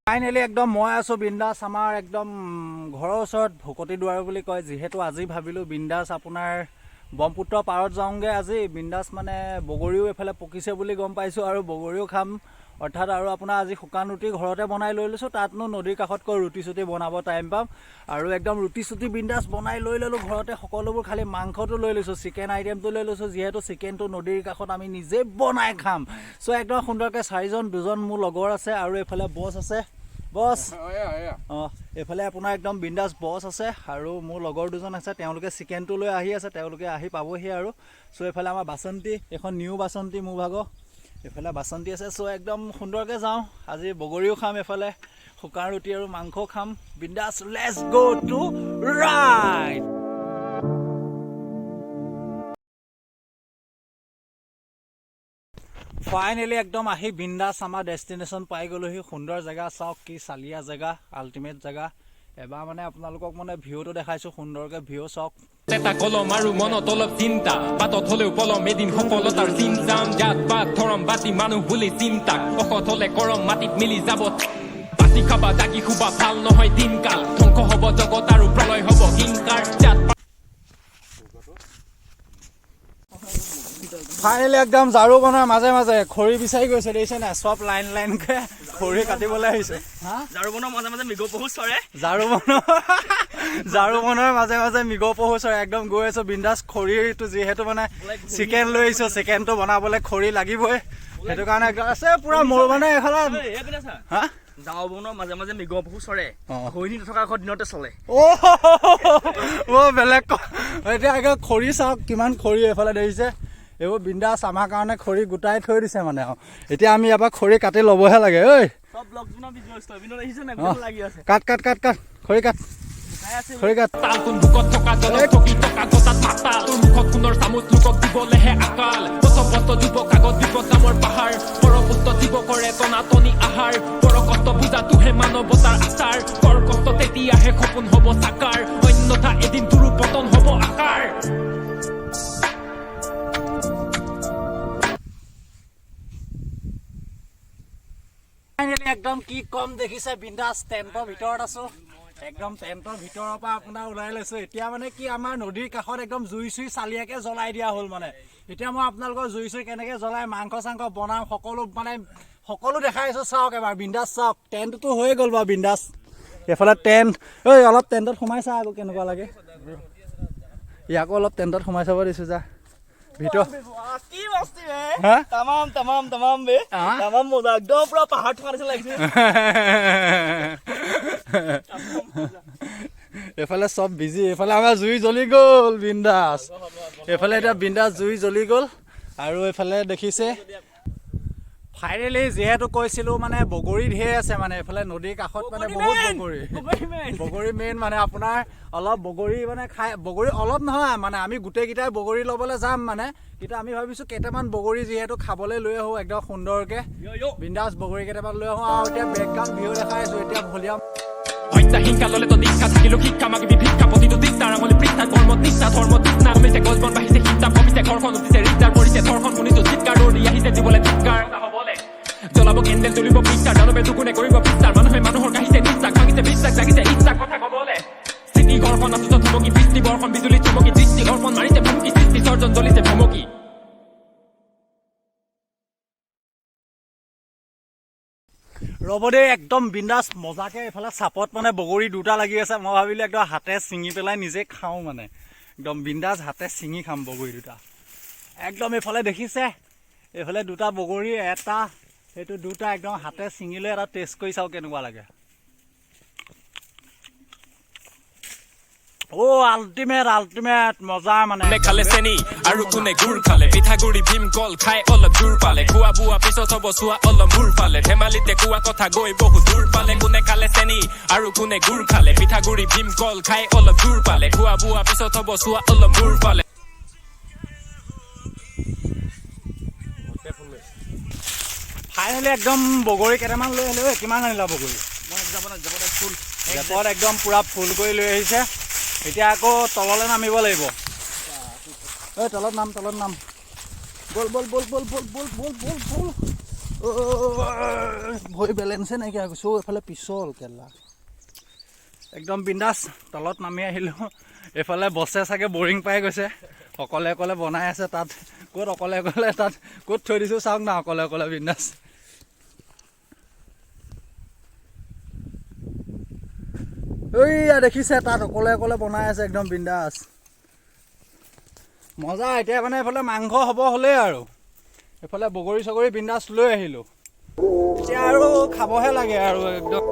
Finally একদম মই আছো বিন্দাস আমাৰ একদম ঘৰৰ ওচৰত ভকতি দুৱাৰ বুলি কয় যিহেতু আজি ভাবিলো বিন্দাস আপোনাৰ ব্ৰহ্মপুত্ৰ পাৰত যাওঁগে আজি বিন্দাস মানে বগৰীও এফালে পকিছে বুলি গম পাইছো আৰু বগৰীও খাম অৰ্থাৎ আৰু আপোনাৰ আজি শুকান ৰুটি ঘৰতে বনাই লৈ লৈছো তাতনো নদীৰ কাষতকৈ ৰুটি চুটি বনাব টাইম পাম আৰু একদম ৰুটি চুটি বিন্দাস বনাই লৈ ললো ঘৰতে সকলোবোৰ খালি মাংসটো লৈ লৈছো চিকেন আইটেমটো লৈ লৈছো যিহেতু চিকেনটো নদীৰ কাষত আমি নিজে বনাই খাম সো একদম সুন্দৰকৈ চাৰিজন দুজন মোৰ লগৰ আছে আৰু এফালে বছ আছে বছ এফালে আপোনাৰ একদম বিন্দাস বছ আছে আৰু মোৰ লগৰ দুজন আছে তেওঁলোকে চিকেনটো লৈ আহি আছে তেওঁলোকে আহি পাবহি আৰু সো এফালে আমাৰ বাসন্তী এখন নিউ বাসন্তী মোৰ ভাগৰ এফালে বাসন্তী আছে সো একদম সুন্দৰকৈ যাওঁ আজি বগৰীও খাম এফালে শুকান ৰুটি আৰু মাংস খাম বিন্দাস let's go to ride finally একদম আহি বিন্দাস আমাৰ ডেষ্টিনেশ্যন পাই গ'লোহি সুন্দৰ জেগা চাওক কি চালিয়া জেগা আল্টিমেট জেগা এবাৰ মানে আপোনালোকক মানে ভিউটো দেখাইছো সুন্দৰকৈ ভিউ চাওক এটা কলম আৰু মনত অলপ চিন্তা বাটত হলেও পলম এদিন সফলতাৰ চিন্তাম জাত বাট ধৰম বাতি মানুহ বুলি চিন্তা অসৎ হলে কৰম মাটিত মিলি যাব বাতি খাবা জাগি খুবা ভাল নহয় দিনকাল ধ্বংস হব জগত আৰু প্ৰলয় হব হিংকাৰ জাত ফাইনেলি একদম ঝাৰু বনাৰ মাজে মাজে খৰি বিচাৰি গৈছে দেখিছে না সব লাইন লাইনকে খৰি কাটিবলৈ আহিছে ঝাৰু বনৰ মাজে মাজে মৃগ পহু চৰে ঝাৰু বনৰ মাজে মাজে মৃগ পহু চৰে একদম গৈ আছো বিন্দাস খৰিটো যিহেতু মানে চিকেন লৈ আহিছো চিকেনটো বনাবলৈ খৰি লাগিবই সেইটো কাৰণে আছে পুৰা মোৰ মানে এফালে হা ঝাৰু বনৰ মাজে মাজে মৃগ পহু চৰে ঘৈণী নথকা ঘৰ দিনতে চলে বেলেগ এতিয়া একে খৰি চাওক কিমান খৰি এইফালে দেখিছে এইবোৰ বিন্দাস আমাৰ কাৰণে খৰি গোটাই থৈ দিছে মানে এতিয়া আমি ইয়াৰ পৰা খৰি কাটি ল'বহে লাগে ঐ কাট কাট কাট কাট খৰি কাট খৰি কাট তালটোন বুকত থকা জলত ঠকি টকা গতাত মাতাল তোৰ মুখত সোণৰ চামুচ লোকক দিবলেহে আকাল পথপথ যুৱক আগত বিপদ নামৰ পাহাৰ পৰপুষ্ট যুৱকৰে টনাটনি আহাৰ পৰকষ্ট বুজাটোহে মানৱতাৰ আচাৰ কৰ কষ্ট তেতিয়াহে সপোন হব সাকাৰ অন্যথা এদিন তোৰো পতন হব আকাৰ একদম কি কম দেখিছে বিন্দাস টেণ্টৰ ভিতৰত আছো একদম টেণ্টৰ ভিতৰৰ পৰা আপোনাৰ ওলাই লৈছো এতিয়া মানে কি আমাৰ নদীৰ কাষত একদম জুই চুই চালিয়াকে জ্বলাই দিয়া হ'ল মানে এতিয়া মই আপোনালোকৰ জুই চুই কেনেকে জ্বলাই মাংস চাংস বনাম সকলো দেখাই আছো চাওক এবাৰ বিন্দাস চাওক টেণ্টটো হৈ গ'ল বাৰু বিন্দাস এইফালে টেণ্ট ঐ অলপ টেণ্টত সোমাই চা আকৌ কেনেকুৱা লাগে ইয়াকো অলপ টেণ্টত সোমাই চাব দিছো যা ভিতৰ কি বস্তি বে তামাম বে তামাম মজা একদম পুৰা পাহাৰ থকা নিচিনা লাগিছে এফালে সব বিজি এফালে আমাৰ জুই জ্বলি গ'ল বিন্দাস এফালে এতিয়া বিন্দাস জুই জ্বলি গ'ল আৰু এফালে দেখিছে ফাইনেলি যিহেতু কৈছিলো মানে বগৰী ঢেৰ আছে মানে এফালে নদীৰ কাষত মানে বহুত বগৰী মেইন মানে আপোনাৰ অলপ বগৰী মানে খাই বগৰী অলপ নহয় মানে আমি গোটেইকেইটাই বগৰী ল'বলৈ যাম মানে কিন্তু আমি ভাবিছো কেইটামান বগৰী যিহেতু খাবলৈ লৈ আহো একদম সুন্দৰকে বিন্দাস বগৰী কেইটামান লৈ আহো আৰু এতিয়া বেকগ্ৰাউণ্ড ভিউ দেখাই আছো এতিয়া ভলিউম হত্যা হিংসা ললে তো দীক্ষা থাকিলো শিক্ষা মাগিবি ভিক্ষা প্ৰতিটো দিশাৰ আমলি পৃষ্ঠা কৰ্ম নিষ্ঠা ধৰ্ম তৃষ্ণা কমিছে গছ বন বাঢ়িছে হিংসা কমিছে ঘৰখন উঠিছে ৰিক্তাৰ পৰিছে ধৰ্ষণ শুনিছো চিৎকাৰ দৌৰি আহিছে দিবলৈ ধিক্কাৰ জ্বলাব কেণ্ডেল তুলিব পিষ্টাৰ দানৱে দুগুণে কৰিব পিষ্টাৰ মানুহে মানুহৰ কাহিছে নিশ্চাস ভাঙিছে বিশ্বাস জাগিছে ইচ্ছা কথা কবলে স্থিতি ঘৰখন আছো ধমকি বৃষ্টি বৰ্ষণ বিজুলী চমকি দৃষ্টি অৰ্পণ মাৰিছে ভুমকি সৃষ্টি সৰ্জন জ্বলিছে ভমকি ৰ'ব দেই একদম বিন্দাস মজাকে এইফালে চাপত মানে বগৰী দুটা লাগি আছে মই ভাবিলো একদম হাতে ছিঙি পেলাই নিজে খাওঁ মানে একদম বিন্দাস হাতে ছিঙি খাম বগৰী দুটা একদম এইফালে দেখিছে এইফালে দুটা বগৰী এটা সেইটো দুটা একদম হাতে ছিঙি লৈ এটা টেষ্ট কৰি চাওঁ কেনেকুৱা লাগে আল্টিমেট মজা মানে খালে চেনি আৰু কোনে গুৰ খালে পিঠাগুৰি ভীম কল খাই অলপ জোৰ পালে খোৱা বোৱা পিছত হ'ব চোৱা অলপ মূৰ পালে ধেমালিতে কোৱা কথা গৈ বহু দূৰ পালে কোনে খালে চেনি আৰু কোনে গুৰ খালে পিঠাগুৰি ভীম কল খাই অলপ জোৰ পালে খোৱা বোৱা পিছত হ'ব চোৱা অলপ মূৰ পালে ফাইনেলি একদম বগৰী কেইটামান লৈ আহিলো কিমান আনিলা বগৰী ফুল একদম পুৰা ফুল কৰি লৈ আহিছে এতিয়া আকৌ তললৈ নামিব লাগিব তলত নাম বল ভৰি বেলেঞ্চে নাইকিয়া কৈছোঁ এইফালে পিছল কেলা একদম বিন্দাছ তলত নামি আহিলোঁ এইফালে বছে চাগে বৰিং পাই গৈছে অকলে অকলে বনাই আছে তাত ক'ত অকলে অকলে তাত ক'ত থৈ দিছোঁ চাওক না অকলে অকলে বিন্দাছ দেখিছে তাত অকলে অকলে বনাই আছে একদম বিন্দাছ মজা এতিয়া মানে এইফালে মাংস হ'ব হ'লেই আৰু এইফালে বগৰী চগৰী বিন্দাছ লৈ আহিলোঁ এতিয়া আৰু খাবহে লাগে আৰু একদম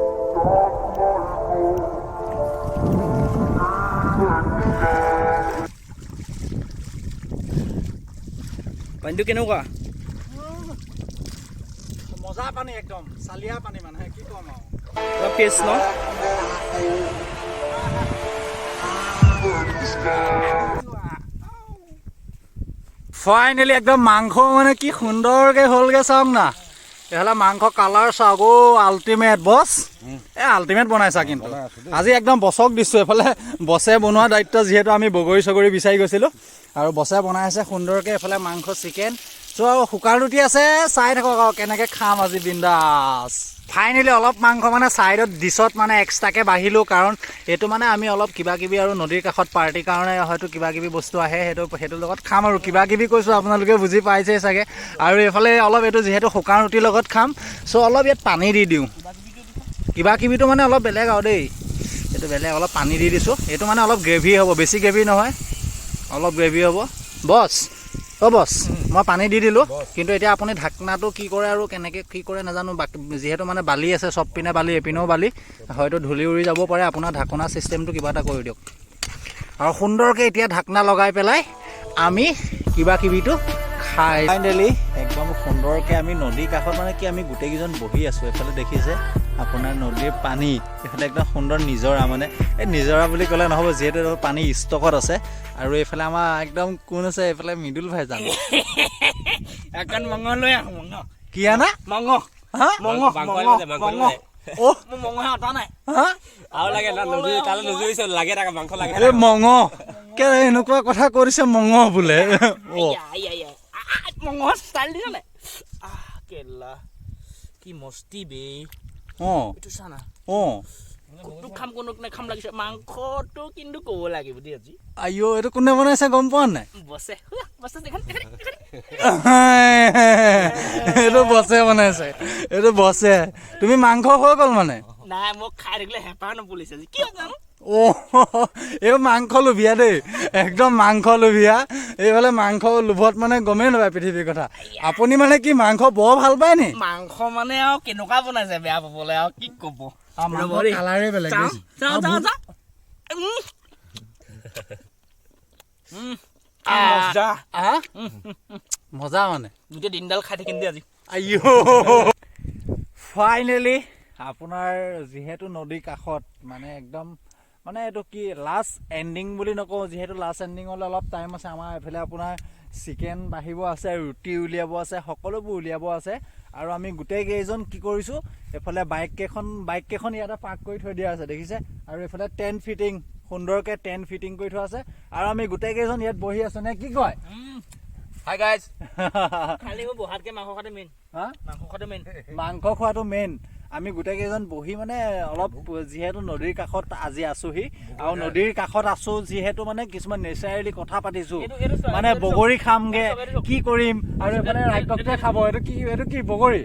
পানীটো কেনেকুৱা মজা পানী একদম চালিয়া পানী মানে কি ক'ম আৰু অলপ ফ্ৰেছ ন ফাইনেলি একদম মাংস মানে কি সুন্দৰকৈ হ'লগৈ চাওক না এইফালে মাংস কালাৰ চাওক আল্টিমেট বছ আল্টিমেট বনাইছা কিন্তু আজি একদম বছক দিছোঁ এইফালে বছে বনোৱা দায়িত্ব যিহেতু আমি বগৰী চগৰী বিচাৰি গৈছিলোঁ আৰু বছে বনাই আছে সুন্দৰকৈ এইফালে মাংস চিকেন চ' শুকান ৰুটি আছে চাই থাকক আৰু কেনেকৈ খাম আজি বিন্দাছ ফাইনেলি অলপ মাংস মানে ছাইডত ডিছত মানে এক্সট্ৰাকৈ বাঢ়িলোঁ কাৰণ এইটো মানে আমি অলপ কিবা কিবি আৰু নদীৰ কাষত পাৰ্টিৰ কাৰণে হয়তো কিবা কিবি বস্তু আহে সেইটোৰ লগত খাম আৰু কিবা কিবি কৈছোঁ আপোনালোকে বুজি পাইছেই চাগে আৰু এইফালে অলপ এইটো যিহেতু শুকান ৰুটিৰ লগত খাম চ' অলপ ইয়াত পানী দি দিওঁ কিবা কিবিটো মানে অলপ বেলেগ আৰু দেই এইটো বেলেগ অলপ পানী দি দিছোঁ এইটো মানে অলপ গ্ৰেভি হ'ব বেছি গ্ৰেভি নহয় অলপ গ্ৰেভি হ'ব বছ বছ মই পানী দি দিলোঁ কিন্তু এতিয়া আপুনি ঢাকনাটো কি কৰে আৰু কেনেকৈ কি কৰে নাজানো যিহেতু মানে বালি আছে চব পিনে বালি এপিনেও বালি হয়তো ধূলি উৰি যাব পাৰে আপোনাৰ ঢাকনা চিষ্টেমটো কিবা এটা কৰি দিয়ক আৰু সুন্দৰকৈ এতিয়া ঢাকনা লগাই পেলাই আমি কিবা কিবিটো খাই ফাইনেলি একদম সুন্দৰকৈ আমি নদীৰ কাষত মানে কি আমি গোটেইকেইজন বহি আছোঁ এইফালে দেখিছে আপোনাৰ নদীৰ পানী এইফালে একদম সুন্দৰ নিজৰা মানে এই নিজৰা বুলি ক'লে নহ'ব যিহেতু পানী ষ্টকত আছে আৰু এইফালে আমাৰ একদম কোন আছে এইফালে মৃদুল ভাই জানো এখন মঙহ লৈ আহোঁ মঙহ কি আনা মঙহ হা মঙহ মঙহ অ' মোৰ মঙহে অটা নাই হা আৰু লাগে তালৈ নুজুৰিছে লাগে তাকে মাংস লাগে এই মঙহ কে এনেকুৱা কথা কৰিছে মঙহ বোলে মঙহ ষ্টাইল দিছ নাই কেলা কি মস্তি বে অঁ এইটো চানা অঁ কোনটো খাম কোনটো নাখাম লাগিছে মাংসটো কিন্তু ক'ব লাগিব দেই আজি আইঅ এইটো কোনে বনাইছে গম পোৱা নাই বছে বছে দেখান এইটো বছে বনাইছে এইটো বছে তুমি মাংস হৈ গ'ল মানে নাই মোক খাই থাকিলে হেঁপাহ নপলিছে আজি কি জানো এই মাংস লোভিয়া দেই একদম মাংস লোভিয়া এইফালে মাংস লোভত মানে গমেই নাপায় পৃথিৱীৰ কথা আপুনি মানে কি মাংস বৰ ভাল পায় নি মাংস মানে আৰু কেনেকুৱা বনাইছে বেয়া পাবলৈ আৰু কি ক'ব কালাৰে বেলেগ মজা মানে গোটেই দিনডাল খাই থাকিম দেই আজি আইঅ ফাইনেলি আপোনাৰ যিহেতু নদীৰ কাষত মানে একদম মানে এইটো কি লাষ্ট এণ্ডিং বুলি নকওঁ যিহেতু লাষ্ট এণ্ডিঙলৈ অলপ টাইম আছে আমাৰ এইফালে আপোনাৰ চিকেন বাঢ়িব আছে ৰুটি উলিয়াব আছে সকলোবোৰ উলিয়াব আছে আৰু আমি গোটেইকেইজন কি কৰিছোঁ এইফালে বাইক কেইখন ইয়াতে পাৰ্ক কৰি থৈ দিয়া আছে দেখিছে আৰু এইফালে টেণ্ট ফিটিং সুন্দৰকৈ টেণ্ট ফিটিং কৰি থোৱা আছে আৰু আমি গোটেইকেইজন ইয়াত বহি আছোঁ নে কি কয় হাই গাইজ খালি মোৰ বহাতকৈ মাংস খোৱাটো মেইন হা মাংস খোৱাটো মেইন মাংস খোৱাটো মেইন আমি গোটেইকেইজন বহি মানে অলপ যিহেতু নদীৰ কাষত আজি আছোহি আৰু নদীৰ কাষত আছোঁ যিহেতু মানে কিছুমান নেচাৰেলি কথা পাতিছোঁ মানে বগৰী খামগে কি কৰিম আৰু এইফালে ৰাইককতে খাব এইটো কি বগৰী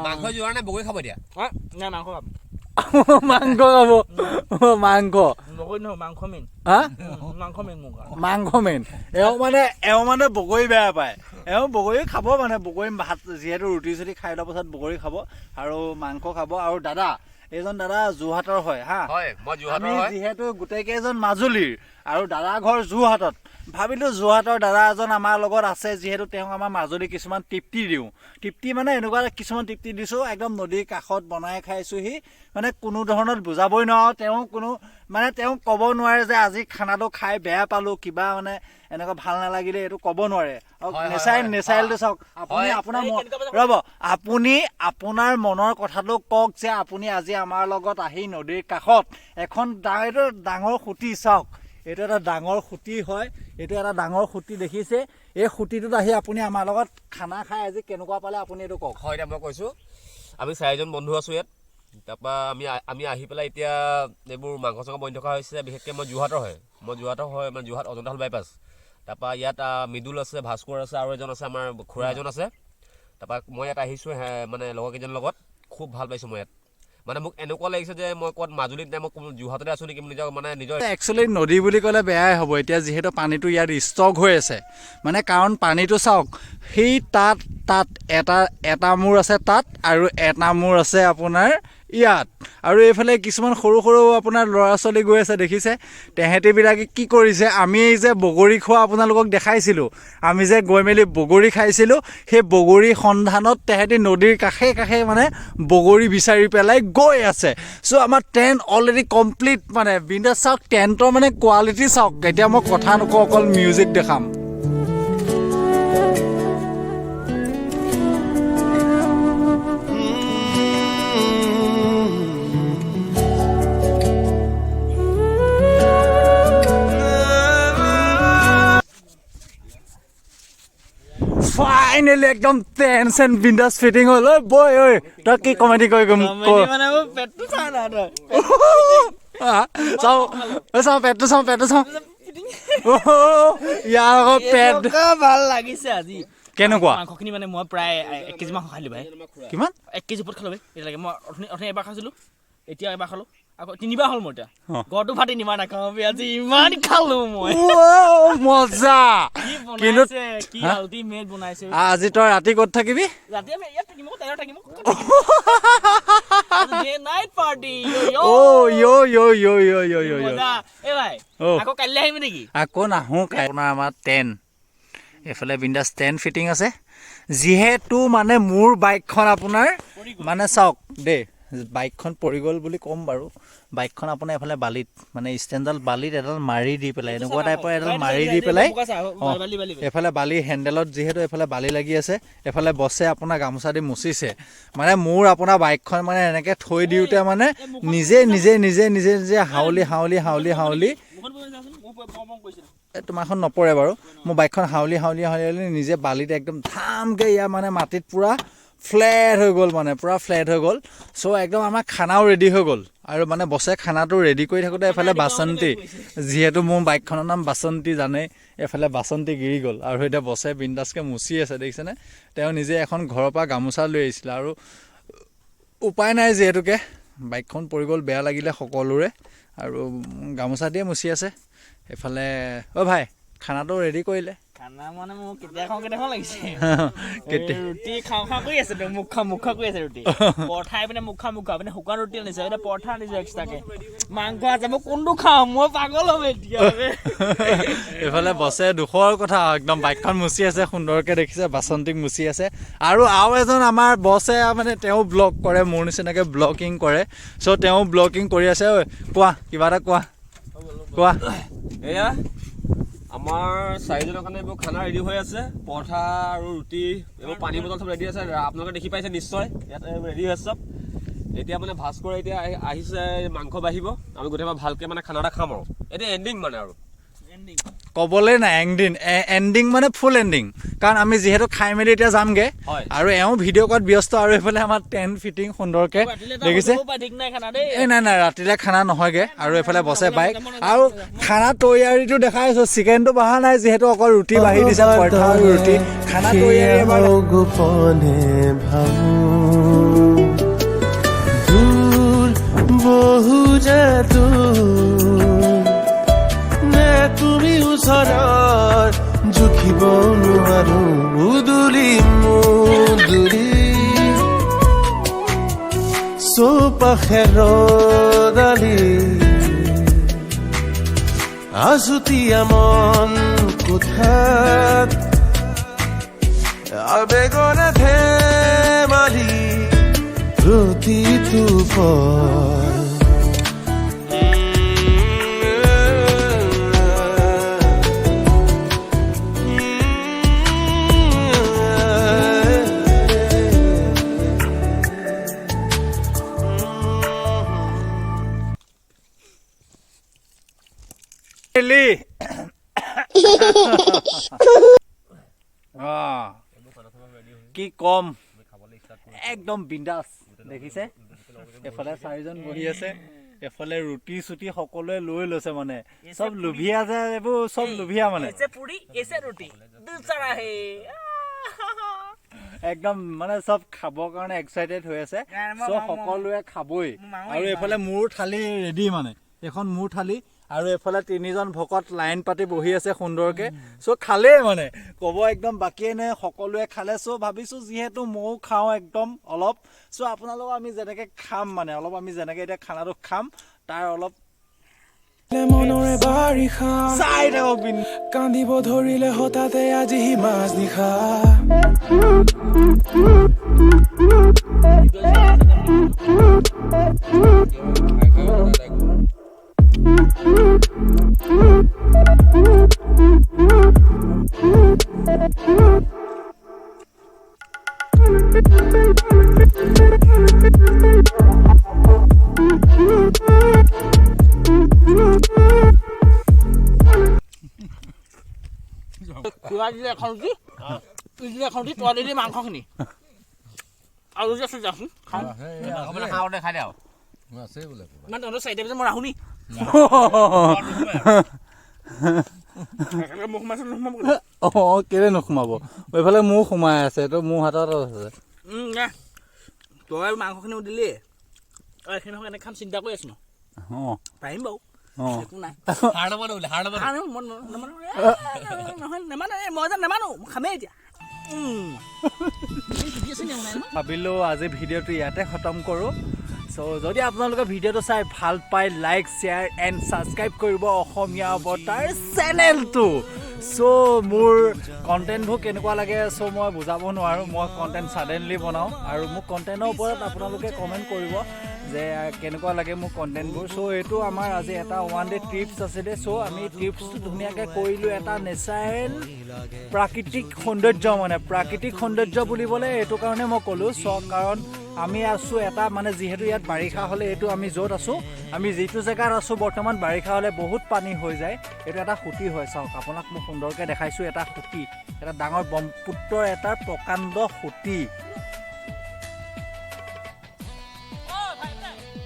মাংস যোৰা নাই বগৰী খাব দিয়া মাংস খাম মাংস খাব মাংস বগৰী নহয় মাংস মেইন হা মাংস মেইন মোক মাংস মেইন এওঁ মানে বগৰী বেয়া পায় এওঁ বগৰী খাব মানে বগৰী ভাত যিহেতু ৰুটি চুটি খাই লোৱাৰ পাছত বগৰী খাব আৰু মাংস খাব আৰু দাদা এইজন দাদা যোৰহাটৰ হয় হা আমি যিহেতু গোটেইকেইজন মাজুলীৰ আৰু দাদা ঘৰ যোৰহাটত ভাবিলোঁ যোৰহাটৰ দাদা এজন আমাৰ লগত আছে যিহেতু তেওঁক আমাৰ মাজুলী কিছুমান তৃপ্তি দিওঁ তৃপ্তি মানে এনেকুৱা কিছুমান তৃপ্তি দিছোঁ একদম নদীৰ কাষত বনাই খাইছোঁহি মানে কোনো ধৰণত বুজাবই নোৱাৰোঁ তেওঁ ক'ব নোৱাৰে যে আজি খানাটো খাই বেয়া পালোঁ কিবা মানে এনেকুৱা ভাল নালাগিলে এইটো ক'ব নোৱাৰে আৰু নেচাৰেলটো চাওক আপুনি আপোনাৰ মনৰ কথাটো কওক যে আপুনি আজি আমাৰ লগত আহি নদীৰ কাষত এখন ডাঙৰ খুঁটি চাওক এইটো এটা ডাঙৰ খুঁটি হয় এইটো এটা ডাঙৰ খুঁটি দেখিছে এই খুঁটিটোত আহি আপুনি আমাৰ লগত খানা খাই আজি কেনেকুৱা পালে আপুনি এইটো কওক। হয় এতিয়া মই কৈছোঁ আমি 4জন বন্ধু আছোঁ ইয়াত তাৰপৰা আমি আহি পেলাই এতিয়া এইবোৰ মাংস চাংস বনি থকা হৈছে বিশেষকৈ মই যোৰহাটৰ হয় মানে যোৰহাট অজন্তা হল বাইপাছ তাৰপৰা ইয়াত মৃদুল আছে ভাস্কৰ আছে আৰু এজন আছে আমাৰ খুৰা এজন আছে তাৰপৰা মই ইয়াত আহিছোঁ মানে লগৰ কেইজনৰ লগত খুব ভাল পাইছোঁ মই ইয়াত মানে মোক এনেকুৱা লাগিছে যে মই ক'ত মাজুলীত নাই মই যোৰহাটতে আছোঁ নেকি নিজৰ একচুৱেলি নদী বুলি ক'লে বেয়াই হ'ব এতিয়া যিহেতু পানীটো ইয়াত ষ্টক হৈ আছে মানে কাৰণ পানীটো চাওক সেই তাত এটা মূৰ আছে তাত আৰু এটা মূৰ আছে আপোনাৰ ইয়াত আৰু এইফালে কিছুমান সৰু সৰু আপোনাৰ ল'ৰা ছোৱালী গৈ আছে দেখিছে তেহেঁতিবিলাকে কি কৰিছে আমি যে বগৰী খোৱা আপোনালোকক দেখাইছিলোঁ আমি যে গৈ মেলি বগৰী খাইছিলোঁ সেই বগৰী সন্ধানত তেহেঁতি নদীৰ কাষে কাষে মানে বগৰী বিচাৰি পেলাই গৈ আছে চ' আমাৰ টেণ্ট অলৰেডি কমপ্লিট মানে বিন্দাছ চাওক টেণ্টৰ মানে কোৱালিটি চাওক এতিয়া মই কথা নকওঁ অকল মিউজিক দেখাম ফাইনেলি একদম টেন্স এণ্ড বিন্দাছ ফিটিং হ'ল ঐ বই ঐ তই কি কমেডি কৰি চাওঁ পেটটো চাওঁ ইয়াৰ আকৌ পেট ভাল লাগিছে আজি কেনেকুৱা মাংসখিনি মানে মই প্ৰায় 1 কেজি মাংস খালোঁ ভাই কিমান 1 কেজি ওপৰত খালোঁ ভাই এতিয়ালৈকে মই অথনি এবাৰ খাইছিলোঁ এতিয়া এবাৰ খালোঁ আকৌ 3বাৰ হ'ল মোৰ এতিয়া ঘৰটো ভাত 3বাৰ নাখাওঁ আজি ইমান খালোঁ মই মজা কিন্তু কি আল্টিমেট বনাইছে আজি তই ৰাতি ক'ত থাকিবি ৰাতি আমি ইয়াত থাকিম তাইৰ থাকিম নাইট পাৰ্টি এ ভাই আকৌ কাইলৈ আহিবি নেকি আকৌ নাহোঁ আপোনাৰ আমাৰ টেণ্ট এইফালে বিন্দাছ টেণ্ট ফিটিং আছে যিহেতু মানে মোৰ বাইকখন আপোনাৰ মানে চাওক দেই বাইকখন পৰি গ'ল বুলি ক'ম বাৰু বাইকখন আপোনাৰ এফালে বালিত মানে ষ্টেণ্ডডাল বালিত এডাল মাৰি দি পেলাই এনেকুৱা টাইপৰ এডাল মাৰি দি পেলাই এফালে বালি হেণ্ডেলত যিহেতু এফালে বালি লাগি আছে এফালে বছে আপোনাৰ গামোচা দি মুচিছে মানে মোৰ আপোনাৰ বাইকখন মানে এনেকৈ থৈ দিওঁতে মানে নিজে হাউলি তোমাৰখন নপৰে বাৰু মোৰ বাইকখন হাউলি নিজে বালিত একদম ধামকৈ ইয়াৰ মানে মাটিত পূৰা ফ্লেট হৈ গ'ল মানে পূৰা ফ্লেট হৈ গ'ল চ' একদম আমাৰ খানাও ৰেডি হৈ গ'ল আৰু মানে বছে খানাটো ৰেডি কৰি থাকোঁতে এফালে বাচন্তি যিহেতু মোৰ বাইকখনৰ নাম বাচন্তি জানেই এফালে বাচন্তি গিৰি গ'ল আৰু এতিয়া বছে বিন্দাছকৈ মুচি আছে দেখিছেনে তেওঁ নিজে এখন ঘৰৰ পৰা গামোচা লৈ আহিছিলে আৰু উপায় নাই যিহেতুকে বাইকখন পৰি গ'ল বেয়া লাগিলে সকলোৰে আৰু গামোচা দিয়ে মুচি আছে এফালে অ' ভাই খানাটো ৰেডি কৰিলে খানা মানে মোক কেতিয়া লাগিছে ৰুটি খাওঁ কৰি আছে মুখ খা কৰি আছে ৰুটি পৰঠা পিনে মুখ খা মানে শুকান ৰুটি আনিছে এতিয়া পৰঠা আনিছে এক্সট্ৰাকে মাংস আছে মই কোনটো খাওঁ মই পাগল হ'ম এতিয়া এইফালে বছে দুখৰ কথা একদম বাইকখন মুচি আছে সুন্দৰকৈ দেখিছে বাচন্তিক মুচি আছে আৰু এজন আমাৰ বছে মানে তেওঁ ব্লগ কৰে মোৰ নিচিনাকৈ ব্লগিং কৰে চ' তেওঁ ব্লগিং কৰি আছে ঐ কোৱা কিবা এটা কোৱা এয়া আমাৰ 4জনৰ কাৰণে এইবোৰ খানা ৰেডি হৈ আছে পৰঠা আৰু ৰুটি এইবোৰ পানী বটল চব ৰেডি আছে আপোনালোকে দেখি পাইছে নিশ্চয় ইয়াত ৰেডি হৈ আছে চব এতিয়া মানে ভাস্কৰ এতিয়া আহিছে মাংস বাঢ়িব আমি গোটেই ভালকৈ মানে খানা এটা খাম আৰু এতিয়া এণ্ডিং মানে আৰু ক'বলৈ নাই এণ্ডিং মানে ফুল এণ্ডিং কাৰণ আমি যিহেতু খাই মেলি এতিয়া যামগৈ আৰু এওঁ ভিডিঅ' কৰাত ব্যস্ত আৰু এইফালে আমাৰ টেণ্ট ফিটিং সুন্দৰকৈ দেখিছে নাই ৰাতিলৈ খানা নহয়গৈ আৰু এইফালে বছে বাইক আৰু খানা তৈয়াৰীটো দেখাই আছোঁ চিকেনটো বঢ়া নাই যিহেতু অকল ৰুটি বাঢ়ি দিছে পৰঠা আৰু ৰুটি খানা তৈয়াৰী তুমি ওচৰত জুখিব নোৱাৰো উদুলি চৌপাশে ৰদালি আজুতীয়া মন কোঠাত আবেগৰে ধেমালি প্ৰতিটো পল কি কম একদম বিন্দাছ দেখিছে এফালে 4জন বহি আছে এফালে ৰুটি চুটি সকলোৱে লৈ লৈছে মানে চব লুভিয়া যে এইবোৰ চব লুভিয়া মানে এসে পুৰি এসে ৰুটি দিল চাৰা হে একদম মানে চব খাবৰ কাৰণে এক্সাইটেড হৈ আছে সো সকলোৱে খাবই আৰু এফালে মোৰ থালি ৰেডি মানে এখন মোৰ থালি আৰু এফালে 3জন ভকত লাইন পাতি বহি আছে সুন্দৰকে সো খালে মানে কব একদম বাকিয়ে নে সকলোৱে খালে সো ভাবিছো যিহেতু মও খাও একদম অলপ সো আপোনালোক আমি যেনেকে খাম মানে অলপ আমি যেনেকে এটা খানাটো খাম তাৰ অলপ মনৰে বাৰিষা চাই থাকক কান্দিব ধৰিলে হঠাতে আজি মাছ নিশা খুয়া দিলে এখন কি দিলে এখন কি তোয়া দিলে মাংসখিনি আৰু যে আছে যাচোন খাওঁ অকমান খাওঁতে খাই দিওঁ ইমান তহঁতৰ চাইডে পিছত মই ৰাখোঁ নি মুখ মাছ নোসোমাব কেলে নোসোমাব এইফালে মোৰ সোমাই আছে এইটো মোৰ হাতত আছে তই মাংসখিনি দিলি এইখিনি এনে খাম চিন্তা কৰি আছো ন পাৰিম বাৰু একো নাই হাড় নামানো নেমানো মই যে নেমানো খামেই এতিয়া ভাবিলো আজি ভিডিঅ'টো ইয়াতে খতম কৰোঁ সো যদি আপোনালোকে ভিডিঅ'টো চাই ভাল পায় লাইক শ্বেয়াৰ এণ্ড ছাবস্ক্ৰাইব কৰিব অসমীয়া অৱতাৰ চেনেলটো সো মোৰ কণ্টেণ্টবোৰ কেনেকুৱা লাগে সো মই বুজাব নোৱাৰোঁ মই কণ্টেণ্ট ছাডেনলি বনাওঁ আৰু মোক কণ্টেণ্টৰ ওপৰত আপোনালোকে কমেণ্ট কৰিব যে কেনেকুৱা লাগে মোৰ কণ্টেণ্টবোৰ সো এইটো আমাৰ আজি এটা 1 ডে ট্ৰিপছ আছিলে সো আমি ট্ৰিপছটো ধুনীয়াকৈ কৰিলোঁ এটা নেচাৰেল প্ৰাকৃতিক সৌন্দৰ্য মানে প্ৰাকৃতিক সৌন্দৰ্য বুলিবলৈ এইটো কাৰণে মই ক'লোঁ কাৰণ আমি আছোঁ এটা মানে যিহেতু ইয়াত বাৰিষা হ'লে এইটো আমি য'ত আছোঁ আমি যিটো জেগাত আছোঁ বৰ্তমান বাৰিষা হ'লে বহুত পানী হৈ যায় এইটো এটা সুঁতি হয় চাওক আপোনাক মই সুন্দৰকৈ দেখাইছোঁ এটা সুঁতি এটা ডাঙৰ ব্ৰহ্মপুত্ৰৰ এটা প্ৰকাণ্ড সুঁতি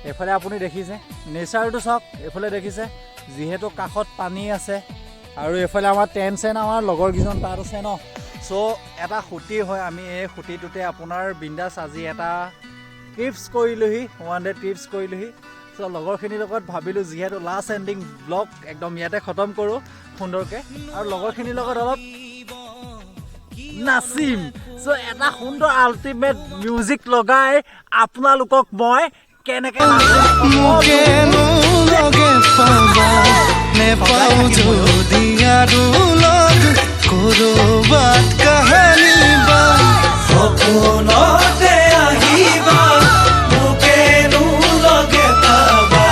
এইফালে আপুনি দেখিছে নেচাৰটো চাওক এইফালে দেখিছে যিহেতু কাষত পানী আছে আৰু এইফালে আমাৰ টেণ্ট আমাৰ লগৰকেইজন তাত আছে ন সো এটা সুঁতি হয় আমি এই সুঁতিটোতে আপোনাৰ বিন্দাছ আজি এটা ট্ৰিপছ কৰিলোহি 1 ডে ট্ৰিপছ কৰিলোহি সো লগৰখিনিৰ লগত ভাবিলোঁ যিহেতু লাষ্ট এণ্ডিং ব্লগ একদম ইয়াতে খতম কৰোঁ সুন্দৰকৈ আৰু লগৰখিনিৰ লগত অলপ নাচিম সো এটা সুন্দৰ আল্টিমেট মিউজিক লগাই আপোনালোকক মই কেনেকৈ মোকেনো লগে পাবা নেপাওঁ যদি আৰু লগ কৰবাত কাহানী বা সপোনতে আহিবা মোকেনো লগে পাবা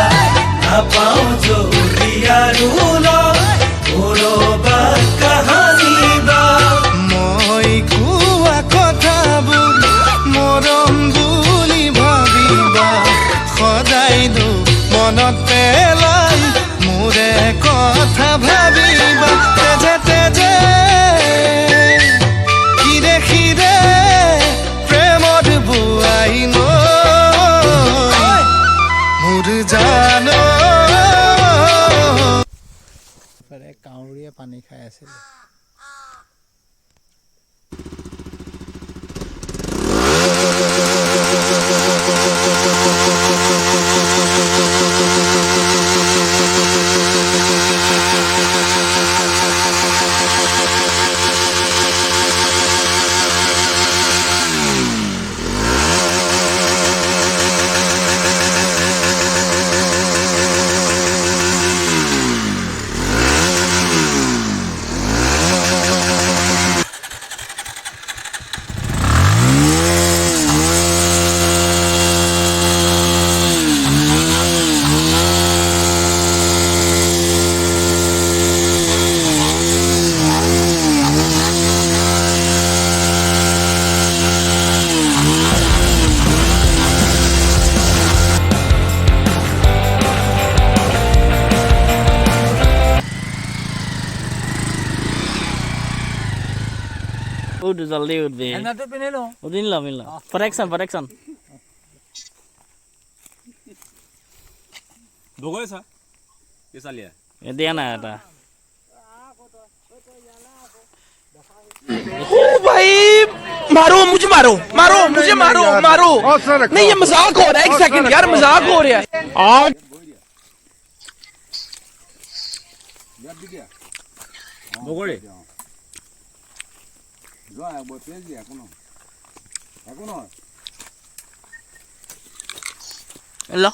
নাপাওঁ যদি আৰু লগ কৰবাত কাহানী বা মই কোৱা কথাবোৰ মৰম বুলি ভাবিবা সদায়নো মনত পেলাই মোৰে কথা ভাবিবা তেজে তেজে খিৰে খিৰে উঠ জলদি উঠবি হেলমেটটো পিন্ধি লওঁ পিন্ধি ল প্ৰটেকশ্যন বগৈ চা কি চালিয়া দিয়া নাই এটা भाई मारो मुझे मारो नहीं ये मजाक हो रहा है एक सेकंड यार मजाक हो रहा है বগৰে ল